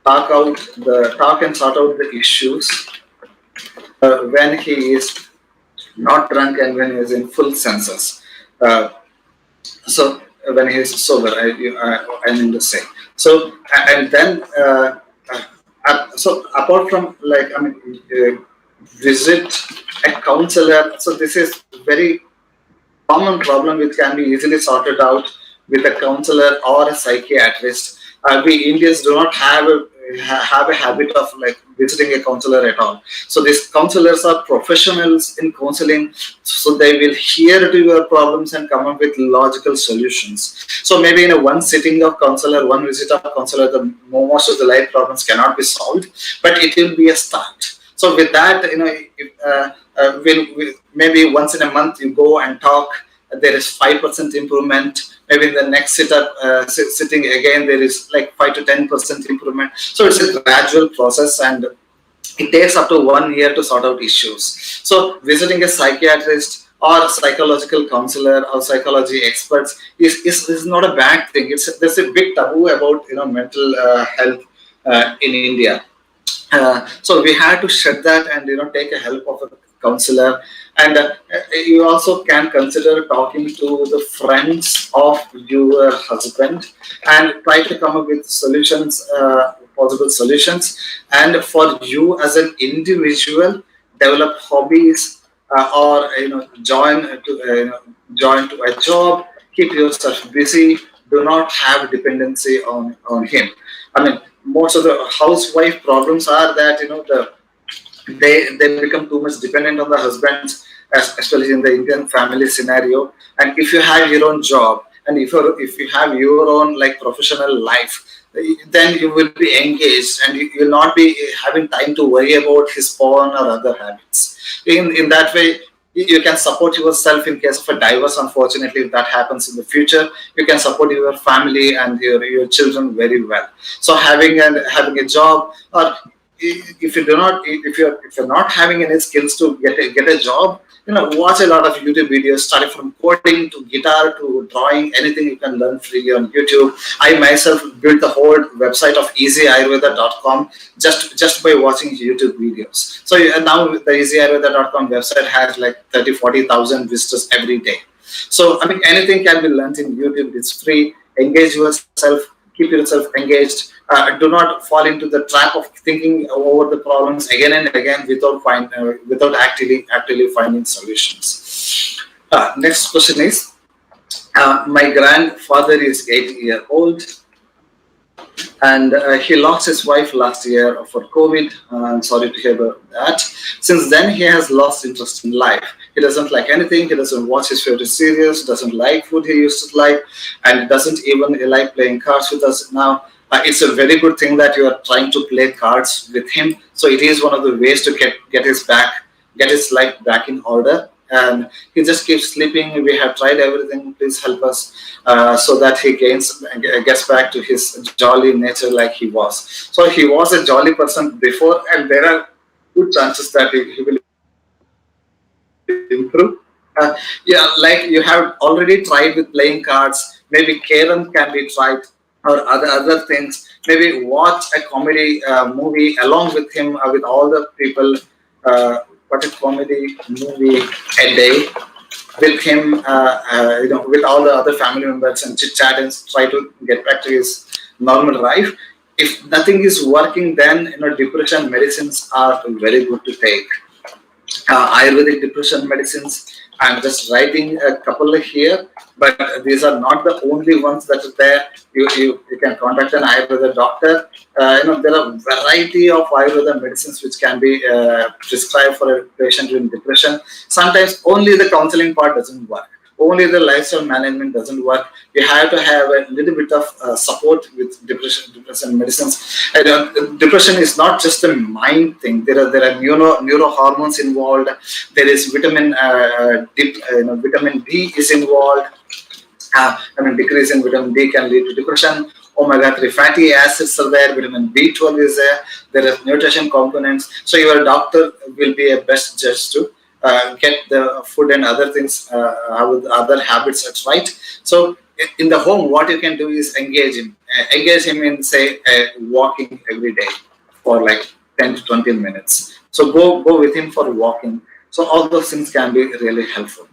and sort out the issues when he is not drunk and when he is in full senses. So when he is sober, I mean to say. So and then so apart from visit a counselor. So this is very common problem which can be easily sorted out with a counselor or a psychiatrist. We Indians do not have a habit of visiting a counselor at all. So these counselors are professionals in counseling, so they will hear to your problems and come up with logical solutions. So maybe in a one sitting of counselor, one visit of counselor, most of the life problems cannot be solved, but it will be a start. So with that, maybe once in a month you go and talk. There is 5% improvement. Maybe in the next sitting again, there is like 5 to 10% improvement. So it's a gradual process, and it takes up to 1 year to sort out issues. So visiting a psychiatrist or psychological counselor or psychology experts is not a bad thing. There's a big taboo about mental health in India. So we had to shed that and take a help of a counselor. And you also can consider talking to the friends of your husband and try to come up with solutions, possible solutions. And for you as an individual, develop hobbies, or join to a job. Keep yourself busy. Do not have dependency on him. I mean, most of the housewife problems are that they become too much dependent on the husbands, especially in the Indian family scenario. And if you have your own job, and if you have your own professional life, then you will be engaged and you will not be having time to worry about his porn or other habits. In that way, you can support yourself in case of a divorce. Unfortunately, if that happens in the future, you can support your family and your children very well. So having a job, or if you do not if you're not having any skills to get a job, watch a lot of YouTube videos, starting from coding to guitar to drawing. Anything you can learn freely on YouTube. I myself built the whole website of easyayurveda.com just by watching YouTube videos. So now the easyayurveda.com website has 30,000-40,000 visitors every day. So I mean, anything can be learned in YouTube. It's free. Engage yourself. Keep yourself engaged. Do not fall into the trap of thinking over the problems again and again without actually finding solutions. Next question is, my grandfather is 80-year-old, and he lost his wife last year for COVID. I'm sorry to hear about that. Since then, he has lost interest in life. He doesn't like anything. He doesn't watch his favorite series, doesn't like food he used to like, and doesn't even like playing cards with us now. It's a very good thing that you are trying to play cards with him. So it is one of the ways to get his life back in order. And he just keeps sleeping. We have tried everything. Please help us so that he gets back to his jolly nature like he was. So he was a jolly person before, and there are good chances that he will improve. Like you have already tried with playing cards. Maybe Karen can be tried, or other things. Maybe watch a comedy movie along with him, with all the people. Watch a comedy movie a day with him, with all the other family members, and chit chat and try to get back to his normal life. If nothing is working, then depression medicines are very good to take. Ayurvedic depression medicines. I'm just writing a couple here, but these are not the only ones that are there. You can contact an Ayurveda doctor. There are a variety of Ayurveda medicines which can be prescribed for a patient with depression. Sometimes only the counseling part doesn't work. only the lifestyle management doesn't work. You have to have a little bit of support with depression medicines. And depression is not just a mind thing. There are neurohormones involved. There is vitamin D is involved. Decrease in vitamin D can lead to depression. Omega-3 fatty acids are there. Vitamin B12 is there. There are nutrition components. So your doctor will be a best judge to get the food and other things, other habits that's right. So in the home, what you can do is engage him. Engage him in, say, walking every day for like 10 to 20 minutes. So go with him for walking. So all those things can be really helpful.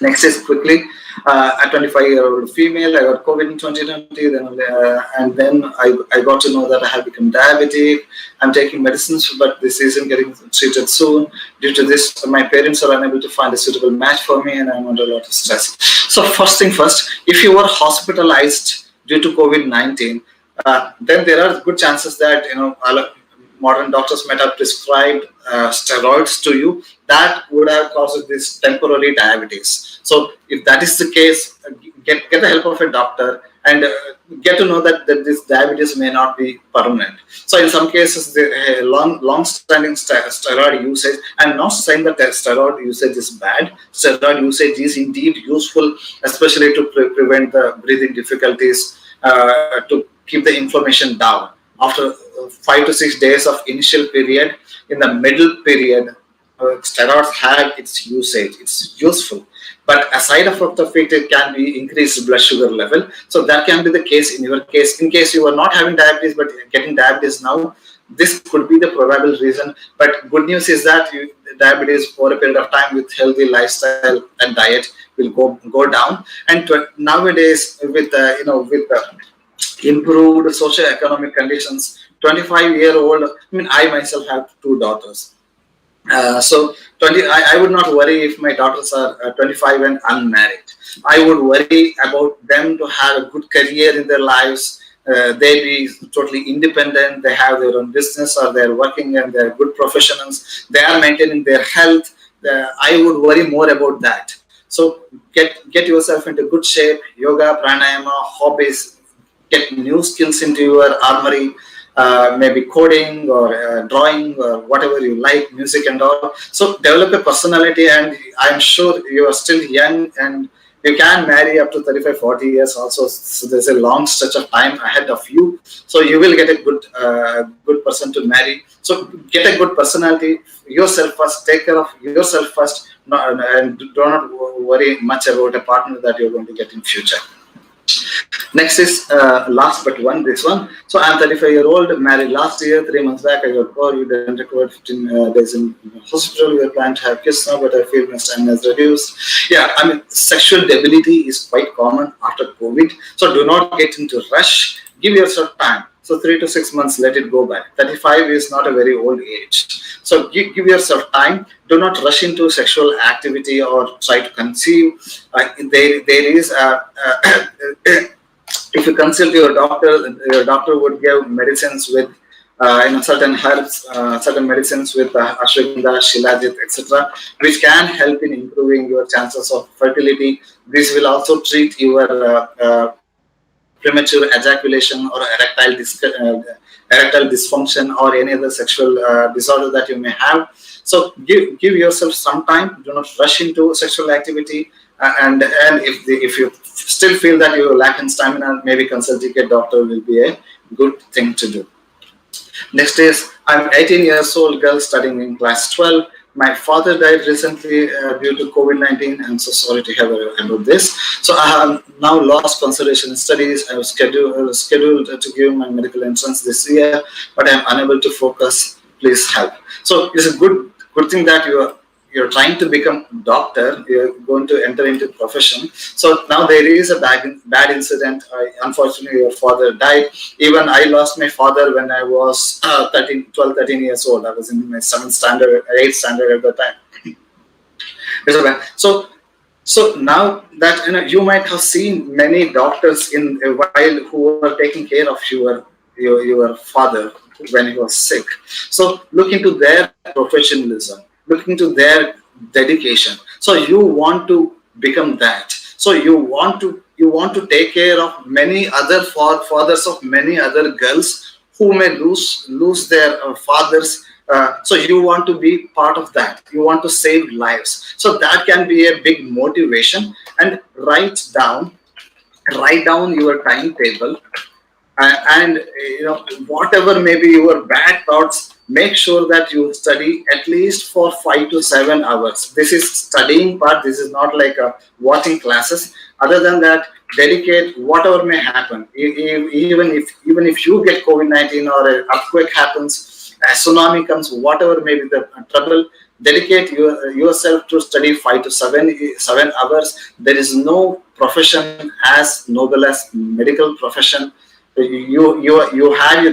Next is quickly, a 25-year-old female. I got COVID in 2020, and then I got to know that I have become diabetic. I'm taking medicines, but this isn't getting treated soon. Due to this, my parents are unable to find a suitable match for me, and I'm under a lot of stress. So first thing first, if you were hospitalized due to COVID-19, then there are good chances that modern doctors might have prescribed steroids to you that would have caused this temporary diabetes. So if that is the case, get the help of a doctor and get to know that this diabetes may not be permanent. So in some cases, the long-standing steroid usage, I'm not saying that steroid usage is bad. Steroid usage is indeed useful, especially to prevent the breathing difficulties, to keep the inflammation down. After 5 to 6 days of initial period, in the middle period, steroids have its usage. It's useful, but a side effect of it can be increased blood sugar level. So that can be the case in your case. In case you are not having diabetes but getting diabetes now, this could be the probable reason. But good news is that diabetes over a period of time with healthy lifestyle and diet will go down. And nowadays with improved socio-economic conditions, 25-year-old, I myself have 2 daughters. So I would not worry if my daughters are 25 and unmarried. I would worry about them to have a good career in their lives. They be totally independent. They have their own business, or they're working and they're good professionals. They are maintaining their health. I would worry more about that. So get yourself into good shape. Yoga, pranayama, hobbies. Get new skills into your armory. Maybe coding or drawing or whatever you like, music and all. So develop a personality, and I'm sure you are still young and you can marry up to 35, 40 years also. So there's a long stretch of time ahead of you. So you will get a good person to marry. So get a good personality, yourself first, take care of yourself first, and do not worry much about a partner that you're going to get in future. Next is last but one, this one. So I'm 35-year-old, married last year. 3 months back, I got COVID and recovered 15 days in hospital. We are planning to have kids now, but I feel my stamina is reduced. Yeah, sexual debility is quite common after COVID. So do not get into rush. Give yourself time. So 3 to 6 months, let it go by. 35 is not a very old age. So give yourself time. Do not rush into sexual activity or try to conceive. There is if you consult your doctor would give medicines with certain herbs, certain medicines with ashwagandha, shilajit, etc., which can help in improving your chances of fertility. This will also treat your premature ejaculation or erectile dysfunction or any other sexual disorder that you may have. So give yourself some time. Do not rush into sexual activity. And if you still feel that you lack in stamina, maybe consulting a doctor will be a good thing to do. Next is, I'm 18 years old girl studying in class 12. My father died recently due to COVID-19. I'm so sorry to hear about this. So I have now lost concentration in studies. I was scheduled to give my medical entrance this year, but I'm unable to focus. Please help. So it's a good thing that you're trying to become a doctor. You're going to enter into profession. So now there is a bad incident. Unfortunately, your father died. Even I lost my father when I was 12, 13 years old. I was in my 7th standard, 8th standard at the time. So now that you might have seen many doctors in a while who were taking care of your father when he was sick. So look into their professionalism. Look into their dedication. So you want to become that. So you want to take care of many other fathers of many other girls who may lose their fathers. So you want to be part of that. You want to save lives. So that can be a big motivation. And write down your timetable, and whatever may be your bad thoughts, make sure that you study at least for 5 to 7 hours. This is studying part. This is not like a watching classes. Other than that, dedicate whatever may happen. Even if you get COVID-19 or an earthquake happens, a tsunami comes, whatever may be the trouble, dedicate yourself to study 5 to 7 hours. There is no profession as noble as medical profession. You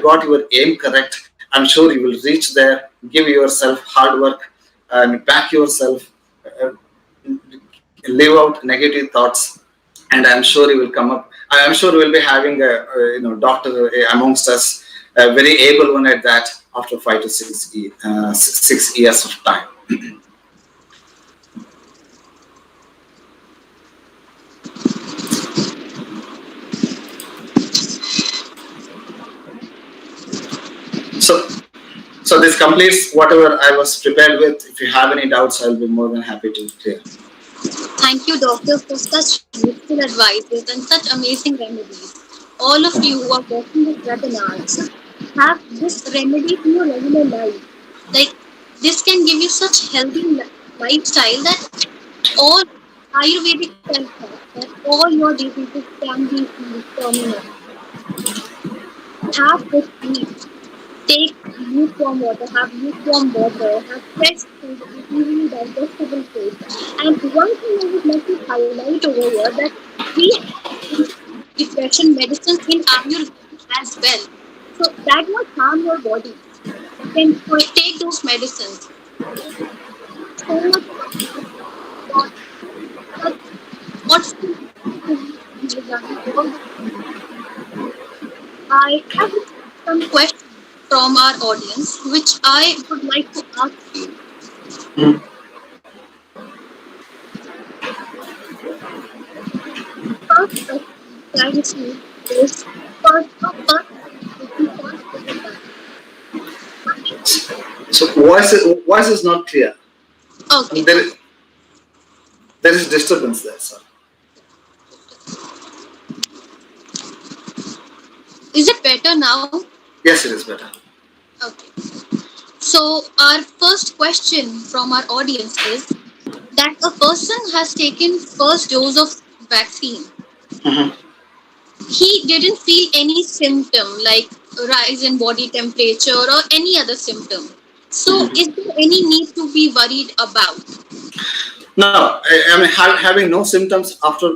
got your aim correct. I'm sure you will reach there. Give yourself hard work and back yourself. uh, Leave out negative thoughts, and I'm sure you will come up. I am sure we'll be having a doctor amongst us, a very able one at that, after 5 to 6 years of time. So so this completes whatever I was prepared with. If you have any doubts, I'll be more than happy to clear. Thank you, doctor, for such useful advices and such amazing remedies. All of you who are watching this webinar should have this remedy in your regular life. Like, this can give you such healthy lifestyle that all Ayurvedic self-help, that all your diseases can be healed permanently. Have good sleep, take lukewarm water, have lukewarm water, have fresh food, easily digestible food. And one thing I would like to highlight over here, that we have depression medicines in Ayurveda as well. So that won't harm your body. You can take those medicines. So much about such thoughtful regarding all the I have some questions from our audience, which I would like to ask you. Mm. First question that I received is first is the first question. So voice is not clear. Okay, There is there is disturbance there, sir. is it better now? Yes, it is better. Okay. So our first question from our audience is that a person has taken first dose of vaccine. Mhm. He didn't feel any symptom like rise in body temperature or any other symptom. So is there any need to be worried about? Now, I mean, having no symptoms after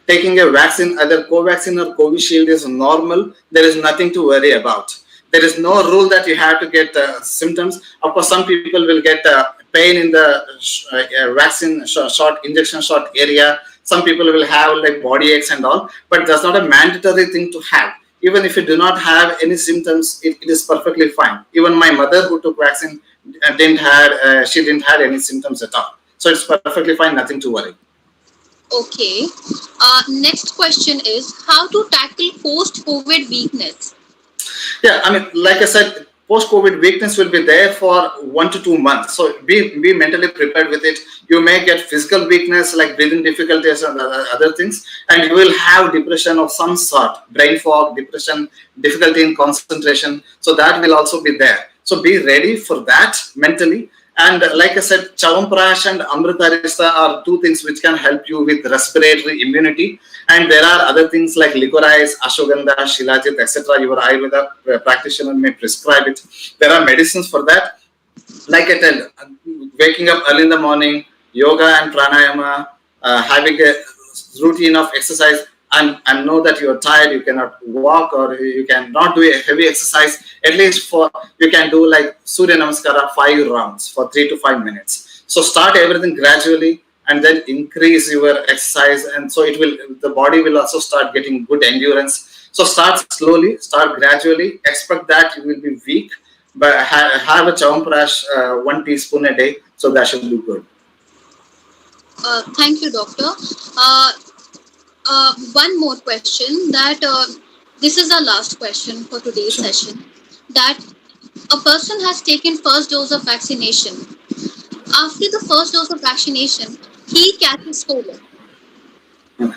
taking a vaccine, either Covaxin or Covishield, is normal. There is nothing to worry about. There is no rule that you have to get symptoms. Of course, some people will get pain in the vaccine shot, injection shot area. Some people will have like body aches and all, but that's not a mandatory thing to have. Even if you do not have any symptoms, it is perfectly fine. Even my mother who took vaccine she didn't have any symptoms at all. So it's perfectly fine, nothing to worry. Okay. Next question is how to tackle post-COVID weakness. Yeah, I mean, like I said, post-COVID weakness will be there for 1 to 2 months. So be mentally prepared with it. You may get physical weakness like breathing difficulties and other things, and you will have depression of some sort, brain fog, depression, difficulty in concentration. So that will also be there. So be ready for that mentally. And like I said, Chyawanprash and Amritarista are two things which can help you with respiratory immunity. And there are other things like licorice, ashwagandha, shilajit, etc. Your Ayurveda practitioner may prescribe it. There are medicines for that. Like I tell, waking up early in the morning, yoga and pranayama, having a routine of exercise, and know that you're tired, you cannot walk or you cannot do a heavy exercise. At least for you can do like Surya Namaskara 5 rounds for 3 to 5 minutes. So start everything gradually and then increase your exercise, and so the body will also start getting good endurance. So start slowly, start gradually. Expect that you will be weak, but have a Chyawanprash 1 teaspoon a day, so that should be good. Thank you, doctor. Uh, One more question that this is our last question for today's Sure. session. That a person has taken first dose of vaccination. After the first dose of vaccination, he catches COVID.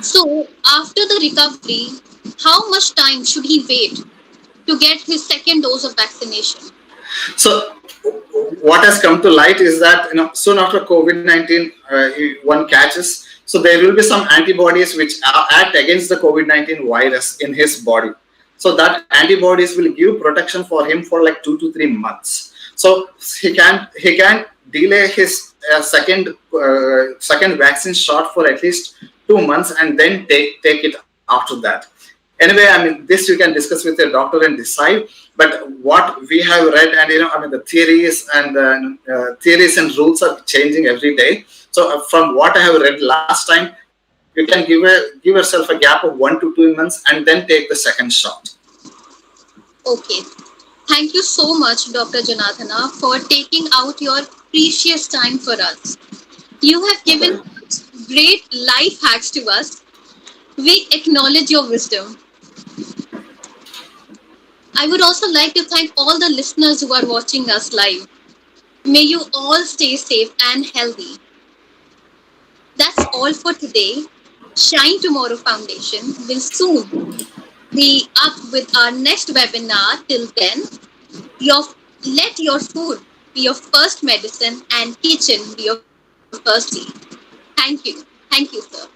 So after the recovery, how much time should he wait to get his second dose of vaccination? So what has come to light is that soon after COVID-19, one catches. So there will be some antibodies which act against the COVID-19 virus in his body. So that antibodies will give protection for him for like 2 to 3 months. So he can delay his second vaccine shot for at least 2 months and then take it after that. Anyway, I mean, this you can discuss with your doctor and decide. But what we have read, and I mean, the theories and rules are changing every day. So from what I have read last time, you can give yourself a gap of 1 to 2 months and then take the second shot. Okay. Thank you so much, Dr. Janathana, for taking out your precious time for us. You have given Okay. great life hacks to us. We acknowledge your wisdom. I would also like to thank all the listeners who are watching us live. May you all stay safe and healthy. That's all for today. Shine Tomorrow Foundation will soon be up with our next webinar. Till then, your, let your food be your first medicine and kitchen be your first tea. Thank you. Thank you, sir.